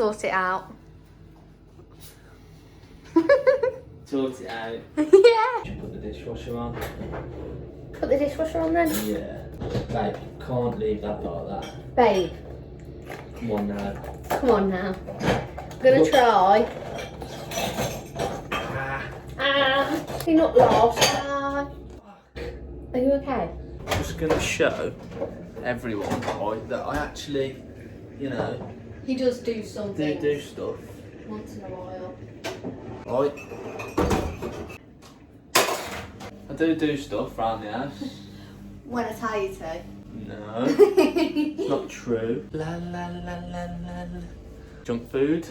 sort it out. Sort it out. Yeah. Should put the dishwasher on. Put the dishwasher on then. Yeah. Babe, can't leave that like that. Babe. Come on now. Come on now. I'm gonna try. You're not lost. Are you okay? I'm just gonna show everyone, right, that I actually, you know, He does do something. do stuff. Once in a while. Right. I do stuff around the house. When I tell you to. No. It's not true. La la la la la. Junk food?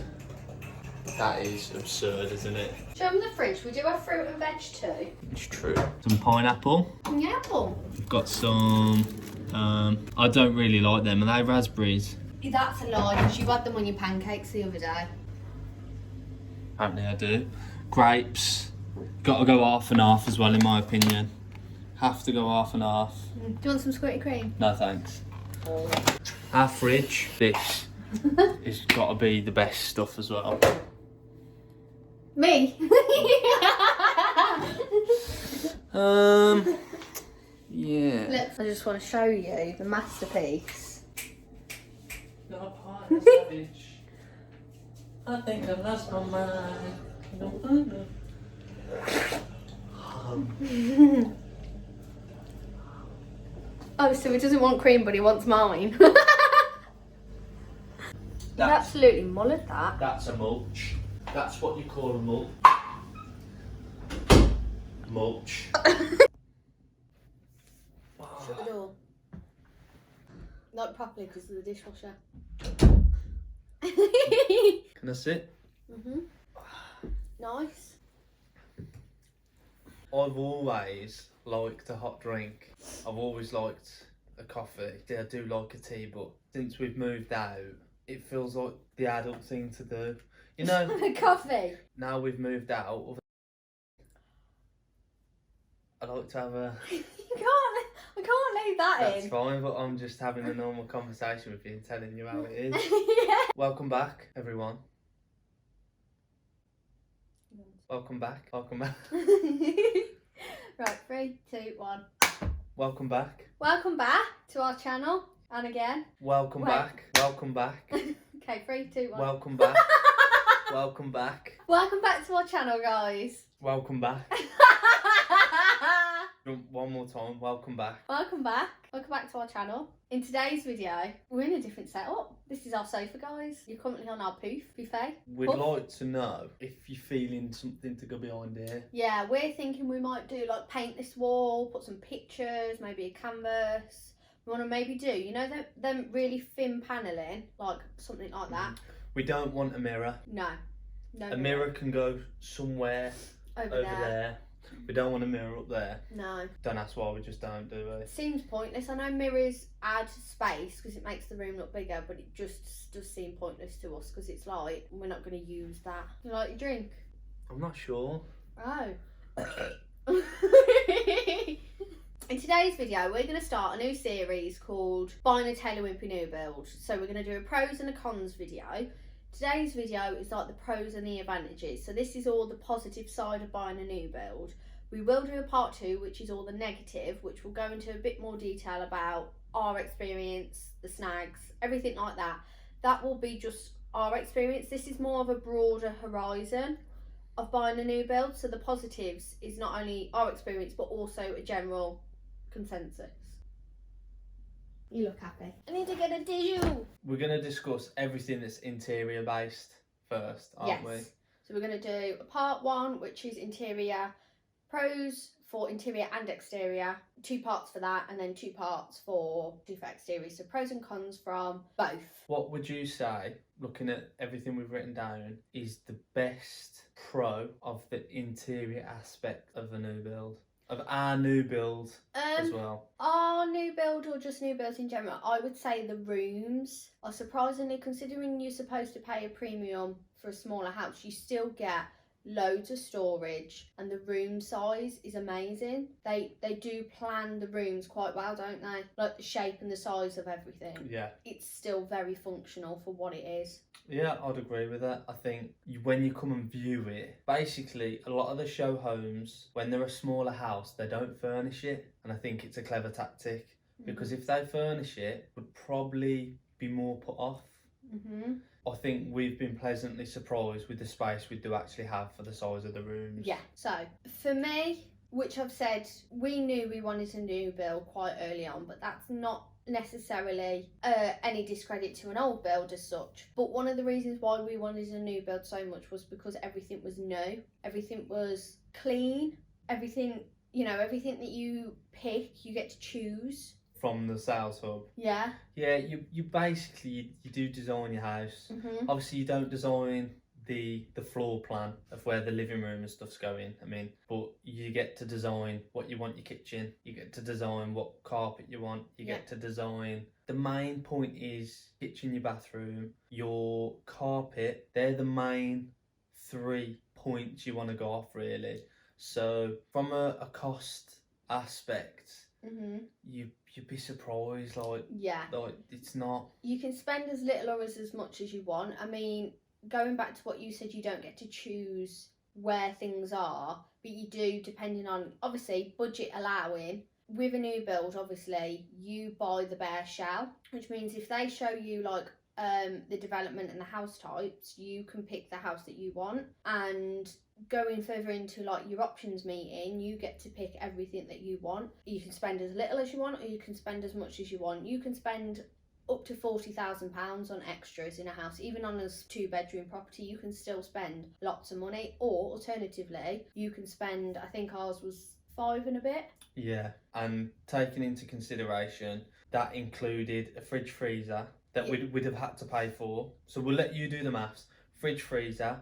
That is absurd, isn't it? Show them the fridge. We do have fruit and veg too. It's true. Some pineapple. And the apple. We've got some, I don't really like them. Are they raspberries? That's a lie, because you had them on your pancakes the other day. Apparently I do. Grapes. Got to go half and half as well, in my opinion. Have to go half and half. Do you want some squirty cream? No thanks. Our fridge, this has got to be the best stuff as well. Me? Yeah. I just want to show you the masterpiece. Got a pie and a savage. I think I've lost my mind. Oh, so he doesn't want cream, but he wants mine. Absolutely mullered that. That's a mulch. That's what you call a mulch. Mulch. Shut the door. Not properly because of the dishwasher. Can I sit? Nice. I've always liked a hot drink. I've always liked a coffee. I do like a tea, but since we've moved out, it feels like the adult thing to do. You know, A coffee. now we've moved out, I like to have a... I can't leave that That's in. fine, but I'm just having a normal conversation with you and telling you how it is. Yeah. Welcome back, everyone. Welcome back. Welcome back. Right, 3, 2, 1. Welcome back. Welcome back to our channel. And again. Welcome back. Welcome back. Okay, 3, 2, 1. Welcome back. Welcome back. Welcome back to our channel, guys. Welcome back. One more time. Welcome back. Welcome back. Welcome back to our channel. In today's video, we're in a different setup. This is our sofa, guys. You're currently on our poof buffet. We'd like to know if you're feeling something to go behind here. Yeah, we're thinking we might do like paint this wall, put some pictures, maybe a canvas. We want to maybe do, you know, them really thin panelling, like something like that. We don't want a mirror. No. No. A mirror can go somewhere over there. We don't want a mirror up there. No. Don't ask why, we just don't, do we? Seems pointless. I know mirrors add space because it makes the room look bigger, but it just does seem pointless to us because it's like, we're not going to use that. You like your drink? I'm not sure. Oh. In today's video, we're going to start a new series called Buying a Taylor Wimpy New Build. So we're going to do a pros and a cons video. Today's video is like the pros and the advantages. So this is all the positive side of buying a new build. We will do a part 2, which is all the negative, which will go into a bit more detail about our experience, the snags, everything like that. That will be just our experience. This is more of a broader horizon of buying a new build. So the positives is not only our experience, but also a general consensus. You look happy. I need to get a tissue. We're going to discuss everything that's interior based first, aren't we? So we're going to do a part 1, which is interior, pros for interior and exterior, 2 parts for that, and then 2 parts for exterior. So pros and cons from both. What would you say, looking at everything we've written down, is the best pro of the interior aspect of the new build? Of our new build as well. Our new build, or just new builds in general, I would say the rooms are surprisingly, considering you're supposed to pay a premium for a smaller house, you still get loads of storage, and the room size is amazing. They do plan the rooms quite well, don't they? Like the shape and the size of everything. Yeah. It's still very functional for what it is. Yeah, I'd agree with that. I think when you come and view it, basically a lot of the show homes, when they're a smaller house, they don't furnish it, and I think it's a clever tactic, because if they furnish it, would probably be more put off. I think we've been pleasantly surprised with the space we do actually have for the size of the rooms. Yeah, so for me, which I've said, we knew we wanted a new build quite early on, but that's not necessarily any discredit to an old build as such. But one of the reasons why we wanted a new build so much was because everything was new, everything was clean, everything that you pick, you get to choose. From the sales hub. Yeah. Yeah, you basically you do design your house. Obviously you don't design the floor plan of where the living room and stuff's going. I mean, but you get to design what you want your kitchen. You get to design what carpet you want. You get to design. The main point is kitchen, your bathroom, your carpet. They're the main 3 points you want to go off, really. So from a cost aspect, you'd be surprised. Like it's not. You can spend as little or as much as you want. I mean, going back to what you said, you don't get to choose where things are, but you do, depending on, obviously, budget allowing. With a new build, obviously, you buy the bare shell, which means if they show you like the development and the house types, you can pick the house that you want. And going further into like your options meeting, you get to pick everything that you want. You can spend as little as you want, or you can spend as much as you want. You can spend up to £40,000 on extras in a house. Even on a 2-bedroom property, you can still spend lots of money. Or alternatively, you can spend, I think ours was 5 and a bit. Yeah, and taking into consideration that included a fridge freezer that we'd have had to pay for. So we'll let you do the maths. Fridge freezer,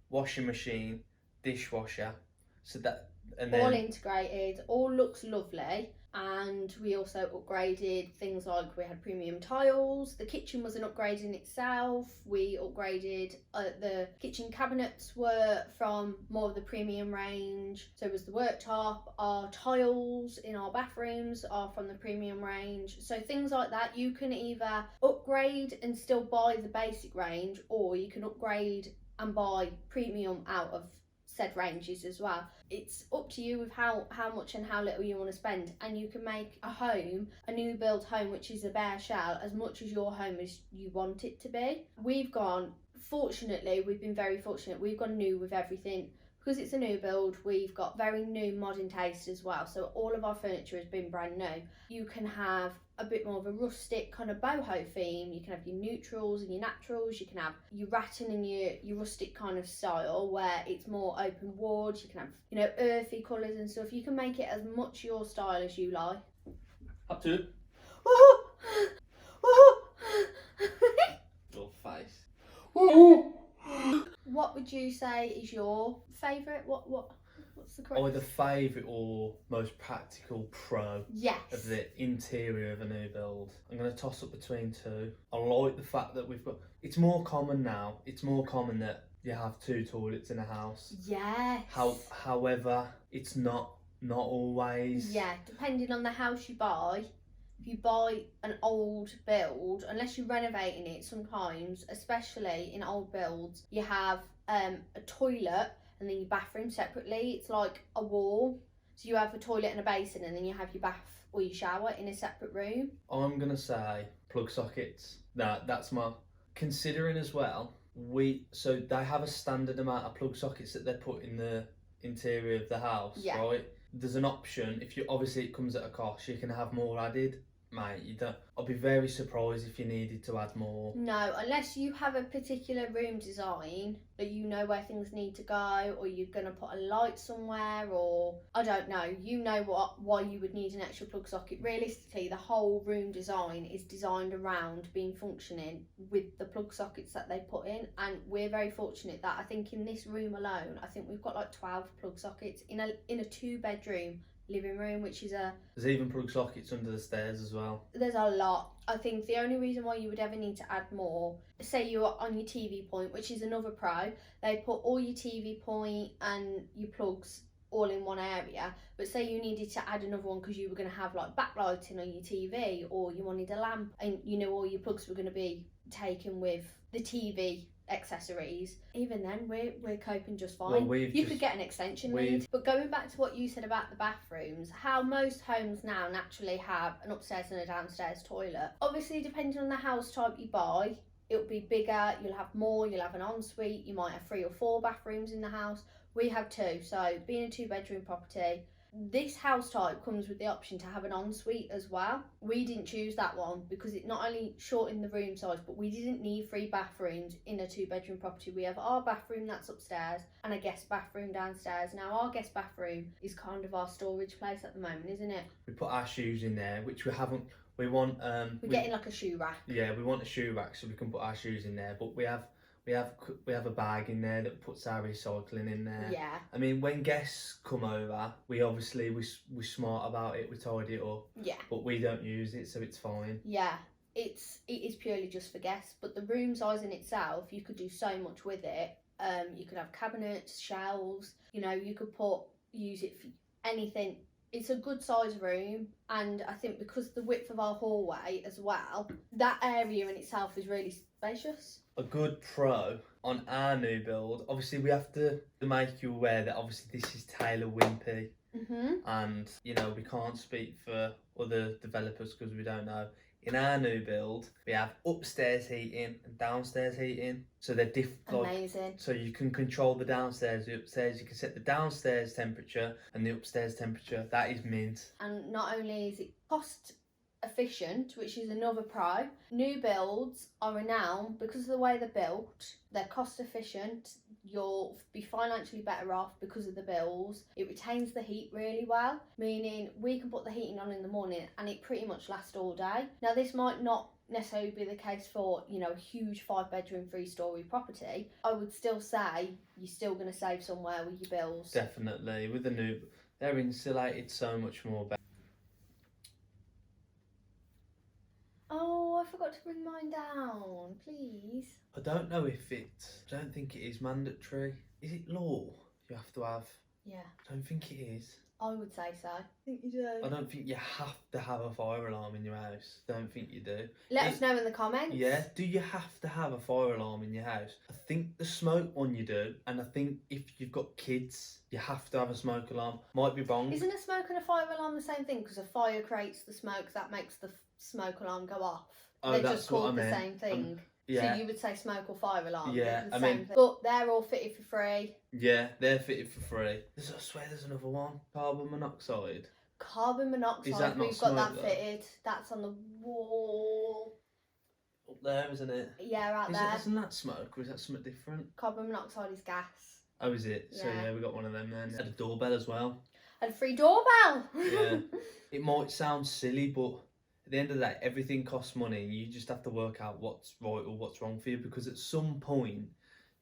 washing machine, dishwasher. So that, and then all integrated, all looks lovely. And we also upgraded things like we had premium tiles. The kitchen was an upgrade in itself. We upgraded the kitchen cabinets were from more of the premium range. So was the worktop. Our tiles in our bathrooms are from the premium range. So things like that, you can either upgrade and still buy the basic range, or you can upgrade and buy premium out of said ranges as well. It's up to you with how much and how little you want to spend, and you can make a home, a new build home, which is a bare shell, as much as your home as you want it to be. We've been very fortunate, we've gone new with everything. Because it's a new build, we've got very new modern taste as well. So all of our furniture has been brand new. You can have a bit more of a rustic kind of boho theme. You can have your neutrals and your naturals. You can have your rattan and your rustic kind of style where it's more open wood. You can have, earthy colours and stuff. You can make it as much your style as you like. Up to it. Your face. What would you say is your favourite? What's the correct? Either favourite or most practical pro of the interior of a new build. I'm going to toss up between two. I like the fact that it's more common now. It's more common that you have 2 toilets in a house. Yes. However, it's not always. Yeah, depending on the house you buy. If you buy an old build, unless you're renovating it, sometimes, especially in old builds, you have a toilet and then your bathroom separately. It's like a wall. So you have a toilet and a basin, and then you have your bath or your shower in a separate room. I'm going to say plug sockets. That's my... Considering as well, so they have a standard amount of plug sockets that they put in the interior of the house, right? There's an option, obviously it comes at a cost, you can have more added. Mate, I'd be very surprised if you needed to add more. No, unless you have a particular room design that you know where things need to go, or you're going to put a light somewhere, or I don't know, why you would need an extra plug socket. Realistically, the whole room design is designed around being functioning with the plug sockets that they put in, and we're very fortunate that I think in this room alone, I think we've got like 12 plug sockets in a 2-bedroom living room, which is There's even plug sockets under the stairs as well. There's a lot. I think the only reason why you would ever need to add more, say you're on your TV point, which is another pro, they put all your TV point and your plugs all in one area, but say you needed to add another one because you were going to have like backlighting on your TV, or you wanted a lamp and you know all your plugs were going to be taken with the TV accessories, even then we're coping just fine. Well, you could get an extension lead. But going back to what you said about the bathrooms, how most homes now naturally have an upstairs and a downstairs toilet. Obviously, depending on the house type you buy, it'll be bigger, you'll have more, you'll have an ensuite, you might have 3 or 4 bathrooms in the house. We have 2, so being a 2-bedroom property, this house type comes with the option to have an ensuite as well. We didn't choose that one because it not only shortened the room size, but we didn't need 3 bathrooms in a 2-bedroom property. We have our bathroom that's upstairs and a guest bathroom downstairs. Now our guest bathroom is kind of our storage place at the moment, isn't it? We put our shoes in there, which we haven't. We want we're getting like a shoe rack. Yeah, we want a shoe rack so we can put our shoes in there, but we have a bag in there that puts our recycling in there. Yeah. I mean, when guests come over, we're smart about it. We tidy it up. Yeah. But we don't use it, so it's fine. Yeah. It is purely just for guests, but the room size in itself, you could do so much with it. You could have cabinets, shelves. You know, you could use it for anything. It's a good size room, and I think because the width of our hallway as well, that area in itself is really spacious. A good pro on our new build, obviously we have to make you aware that obviously this is Taylor Wimpy, and you know we can't speak for other developers because we don't know. In our new build, we have upstairs heating and downstairs heating, so they're different. Amazing. So you can control the downstairs, the upstairs. You can set the downstairs temperature and the upstairs temperature. That is mint. And not only is it cost efficient, which is another pro, new builds are renowned because of the way they're built. They're cost efficient. You'll be financially better off because of the bills. It retains the heat really well, meaning we can put the heating on in the morning and it pretty much lasts all day. Now this might not necessarily be the case for, you know, a huge 5-bedroom 3-story property. I would still say you're still going to save somewhere with your bills. Definitely. With the new, they're insulated so much more better. Oh, I forgot to bring mine down, please. I don't know if I don't think it is mandatory. Is it law? You have to have? Yeah. I don't think it is. I would say so. I think you do. I don't think you have to have a fire alarm in your house. Don't think you do. Let us know in the comments. Yeah, do you have to have a fire alarm in your house? I think the smoke one you do, and I think if you've got kids, you have to have a smoke alarm. Might be wrong. Isn't a smoke and a fire alarm the same thing? Because a fire creates the smoke that makes the smoke alarm go off. Oh, they're that's just called what I the meant. same thing. Yeah. So you would say smoke or fire alarm. Yeah, I mean, but they're all fitted for free. Yeah, they're fitted for free. I swear there's another one. Carbon monoxide. Carbon monoxide. Is that not We've got that smoke, fitted. That's on the wall. Up there, isn't it? Yeah, out there. Isn't that smoke, or is that something different? Carbon monoxide is gas. Oh, is it? Yeah. So yeah, we got one of them then. Had a doorbell as well. And a free doorbell. Yeah. It might sound silly, but at the end of the day, everything costs money, and you just have to work out what's right or what's wrong for you, because at some point,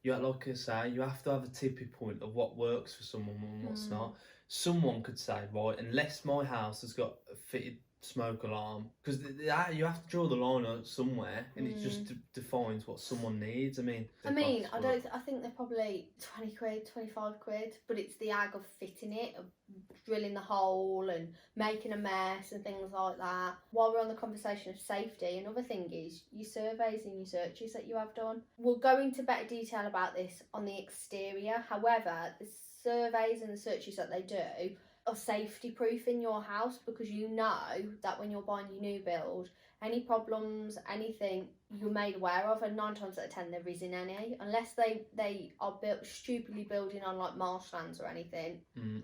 like I say, you have to have a tipping point of what works for someone and what's not. Someone could say, right, unless my house has got a fitted smoke alarm, because you have to draw the line out somewhere, and it just defines what someone needs. I think they're probably 20 quid, 25 quid, but it's the ag of fitting it, of drilling the hole and making a mess and things like that. While we're on the conversation of safety, another thing is your surveys and your searches that you have done. We'll go into better detail about this on the exterior. However, the surveys and the searches that they do are safety proof in your house, because you know that when you're buying your new build, any problems, anything, you're made aware of, and 9 times out of 10 there isn't any, unless they are stupidly building on like marshlands or anything.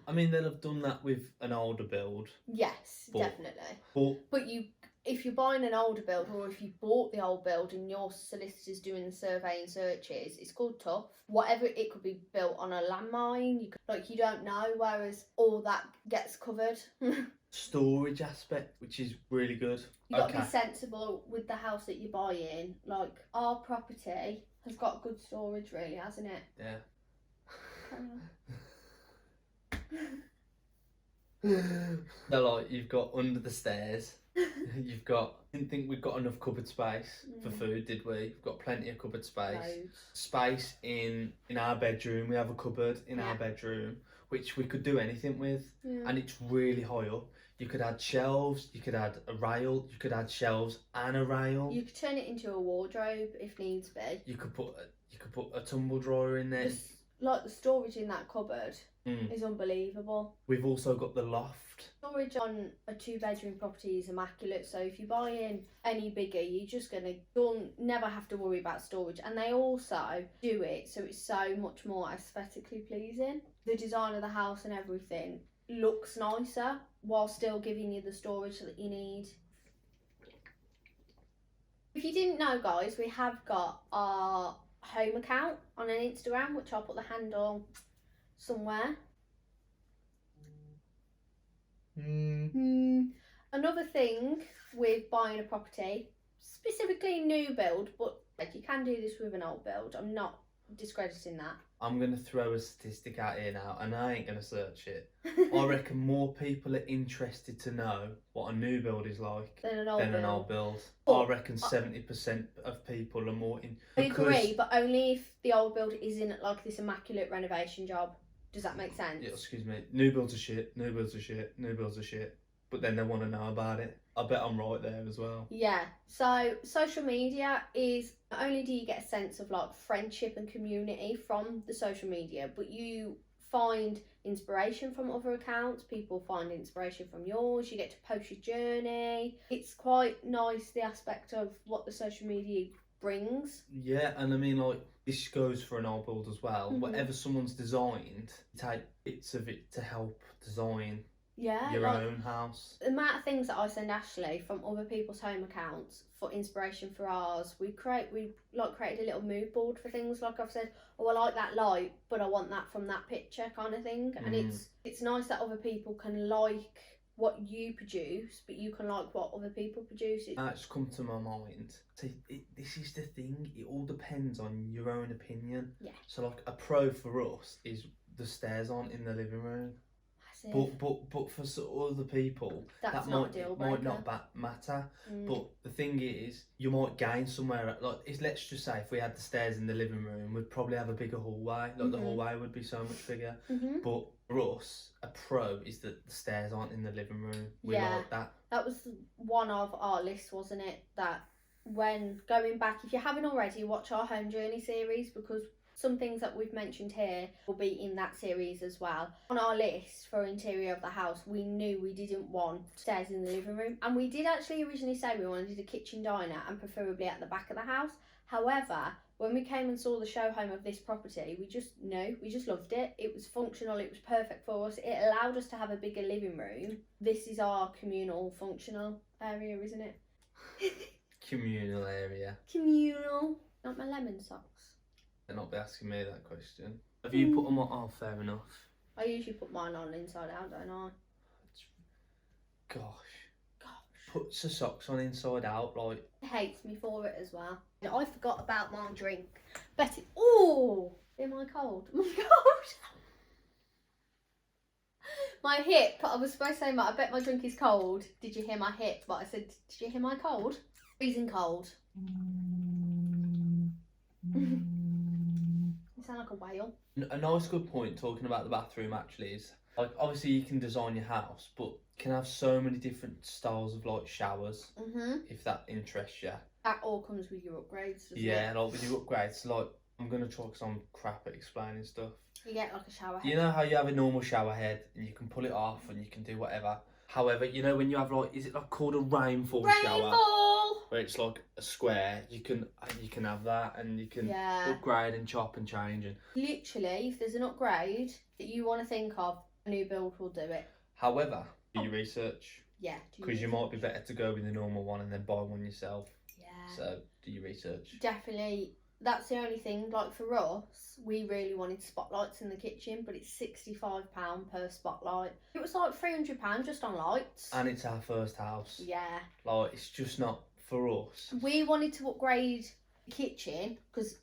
I mean, they'll have done that with an older build. Yes, definitely. But if you're buying an older build, or if you bought the old build and your solicitor's doing the survey and searches, it's called tough. Whatever, it could be built on a landmine, you don't know, whereas all that gets covered. Storage aspect, which is really good. You got to be sensible with the house that you're buying. Like, our property has got good storage, really, hasn't it? Yeah. So like you've got under the stairs. You've got. Didn't think we've got enough cupboard space for food, did we? We've got plenty of cupboard space. Loads. Space in our bedroom. We have a cupboard in our bedroom, which we could do anything with, and it's really high up. You could add shelves. You could add a rail. You could add shelves and a rail. You could turn it into a wardrobe if needs be. You could put a tumble drawer in there. Like the storage in that cupboard is unbelievable. We've also got the loft. Storage on a 2-bedroom property is immaculate, so if you buy in any bigger, you'll never have to worry about storage. And they also do it so it's so much more aesthetically pleasing. The design of the house and everything looks nicer while still giving you the storage that you need. If you didn't know, guys, we have got our home account on an Instagram, which I'll put the handle somewhere. Another thing with buying a property, specifically new build, but you can do this with an old build. I'm not discrediting that. I'm going to throw a statistic out here now, and I ain't going to search it. I reckon more people are interested to know what a new build is like than an old build. I reckon 70% of people are more in. I agree, but only if the old build isn't like this immaculate renovation job. Does that make sense? Yeah, excuse me. New builds are shit. New builds are shit. New builds are shit. But then they want to know about it. I bet I'm right there as well. Yeah. So social media is, not only do you get a sense of like friendship and community from the social media, but you find inspiration from other accounts. People find inspiration from yours. You get to post your journey. It's quite nice, the aspect of what the social media brings. Yeah, and I mean, like, this goes for an old build as well. Whatever someone's designed, take bits of it to help design your own house. The amount of things that I send Ashley from other people's home accounts for inspiration for ours, we created a little mood board for things. Like I've said, oh, I like that light, but I want that from that picture, kind of thing. And it's nice that other people can like what you produce, but you can like what other people produce. That's come to my mind. See, this is the thing. It all depends on your own opinion. Yeah. So, like, a pro for us is the stairs aren't in the living room. But for other people, that might not matter. But the thing is, you might gain somewhere. Like, let's just say if we had the stairs in the living room, we'd probably have a bigger hallway. Like the hallway would be so much bigger. But for us, a pro is that the stairs aren't in the living room. We like that. That was one of our lists, wasn't it? That when going back, if you haven't already, watch our home journey series, because some things that we've mentioned here will be in that series as well. On our list for interior of the house, we knew we didn't want stairs in the living room. And we did actually originally say we wanted a kitchen diner and preferably at the back of the house. However, when we came and saw the show home of this property, we just loved it. It was functional, it was perfect for us. It allowed us to have a bigger living room. This is our communal functional area, isn't it? Communal area. Communal. Not my lemon socks. They're not be asking me that question. Have you put them on? Oh, fair enough. I usually put mine on inside out, don't I? Gosh. Puts the socks on inside out, like. Hates me for it as well. I forgot about my drink. Betty. Oh, am I cold? Am I cold? My hip. I was supposed to say, I bet my drink is cold. Did you hear my hip? But I said, did you hear my cold? Freezing cold. You sound like a whale. A nice good point talking about the bathroom actually is, like, obviously you can design your house, but you can have so many different styles of like showers, if that interests you. That all comes with your upgrades, doesn't it? Yeah, like with your upgrades, like, I'm going to try because I'm crap at explaining stuff. You get like a shower head. You know how you have a normal shower head and you can pull it off and you can do whatever. However, you know when you have like, is it like called a rainfall shower? Where it's like a square, you can have that and you can upgrade and chop and change. And literally, if there's an upgrade that you want to think of, a new build will do it. However, do your research. Yeah. Because you might be better to go with the normal one and then buy one yourself. Yeah. So do your research. Definitely. That's the only thing. Like for us, we really wanted spotlights in the kitchen, but it's £65 per spotlight. It was like £300 just on lights. And it's our first house. Yeah. Like, it's just not for us. We wanted to upgrade the kitchen because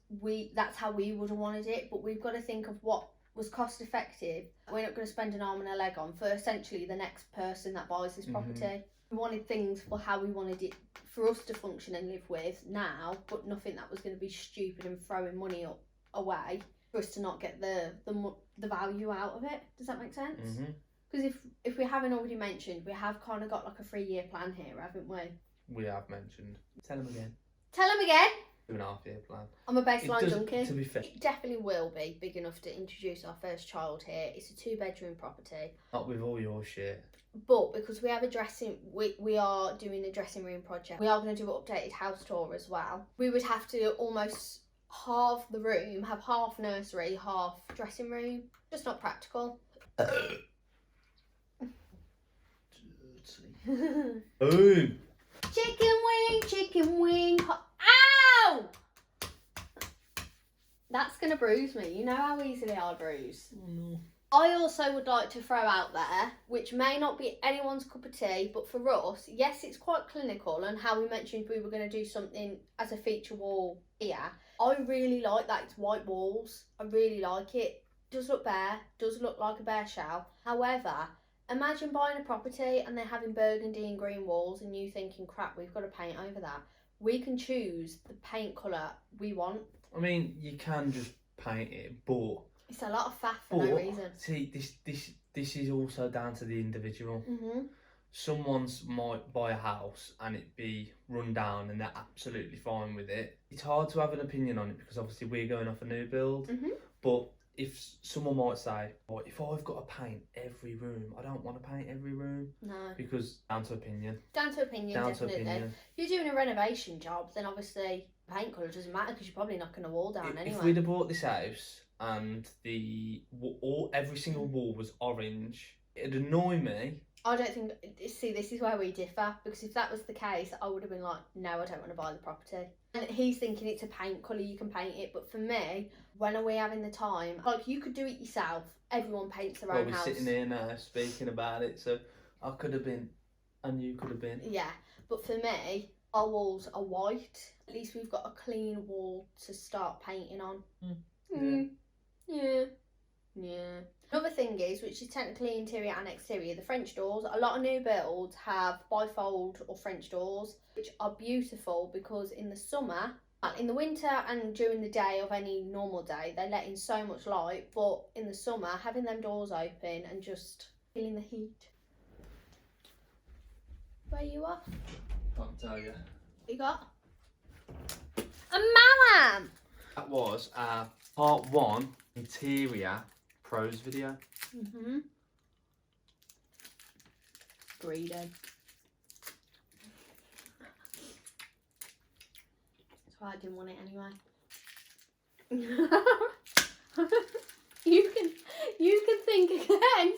that's how we would have wanted it, but we've got to think of what was cost effective. We're not going to spend an arm and a leg on for essentially the next person that buys this property. We wanted things for how we wanted it for us to function and live with now, but nothing that was going to be stupid and throwing money away for us to not get the value out of it. Does that make sense? Because if we haven't already mentioned, we have kind of got like a 3-year plan here, haven't we? We have mentioned. Tell them again. Tell them again. 2.5-year plan. I'm a baseline junkie. To be fair, it definitely will be big enough to introduce our first child here. It's a 2-bedroom property. Not with all your shit. But because we have we are doing a dressing room project. We are going to do an updated house tour as well. We would have to almost halve the room, have half nursery, half dressing room. Just not practical. Boom. Chicken wing. Ow! That's going to bruise me. You know how easily I bruise. Oh no. I also would like to throw out there, which may not be anyone's cup of tea, but for us, yes, it's quite clinical, and how we mentioned we were going to do something as a feature wall here. I really like that it's white walls. I really like it. Does look bare, does look like a bare shell. However, imagine buying a property and they're having burgundy and green walls and you thinking, crap, we've got to paint over that. We can choose the paint colour we want. I mean, you can just paint it, but it's a lot of faff for no reason. See, this is also down to the individual. Someone's might buy a house and it be run down and they're absolutely fine with it. It's hard to have an opinion on it because obviously we're going off a new build. But if someone might say, oh, if I've got to paint every room, I don't want to paint every room. No. Because down to opinion. Down to opinion, definitely. If you're doing a renovation job, then obviously paint colour doesn't matter because you're probably knocking a wall down anyway. If we'd have bought this house and every single wall was orange, it'd annoy me. I don't think. See, this is where we differ, because if that was the case, I would have been like, no, I don't want to buy the property. And he's thinking it's a paint colour, you can paint it. But for me, when are we having the time? Like, you could do it yourself. Everyone paints their own house. We're sitting here now speaking about it, so I could have been, and you could have been. Yeah, but for me, our walls are white. At least we've got a clean wall to start painting on. Yeah. Another thing is, which is technically interior and exterior, the French doors. A lot of new builds have bifold or French doors, which are beautiful because in the summer, in the winter and during the day of any normal day, they let in so much light. But in the summer, having them doors open and just feeling the heat. Where you are? Can't tell you. What you got? A Mawam! That was our part 1 interior pros video. Greedy. That's why I didn't want it anyway. You can think again.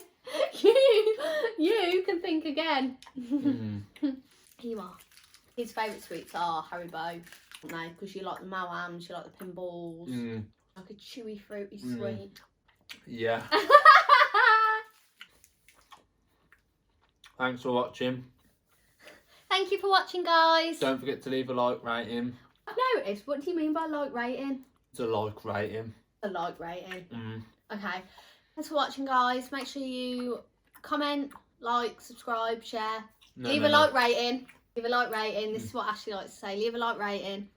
You can think again. Here you are. His favourite sweets are Haribo, no, because you like the Mawams, you like the pinballs, like a chewy fruity sweet. Yeah. Thanks for watching. Thank you for watching, guys. Don't forget to leave a like rating. I've noticed. What do you mean by like rating? It's a like rating. A like rating. Okay. Thanks for watching, guys. Make sure you comment, like, subscribe, share. Leave a like rating. Leave a like rating. This is what Ashley likes to say. Leave a like rating.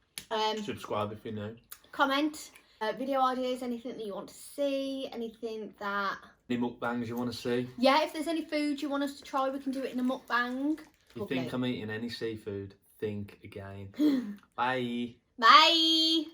Subscribe if you know. Comment. Video ideas, anything that you want to see, anything that... Any mukbangs you want to see? Yeah, if there's any food you want us to try, we can do it in a mukbang. If you think I'm eating any seafood, think again. Bye. Bye.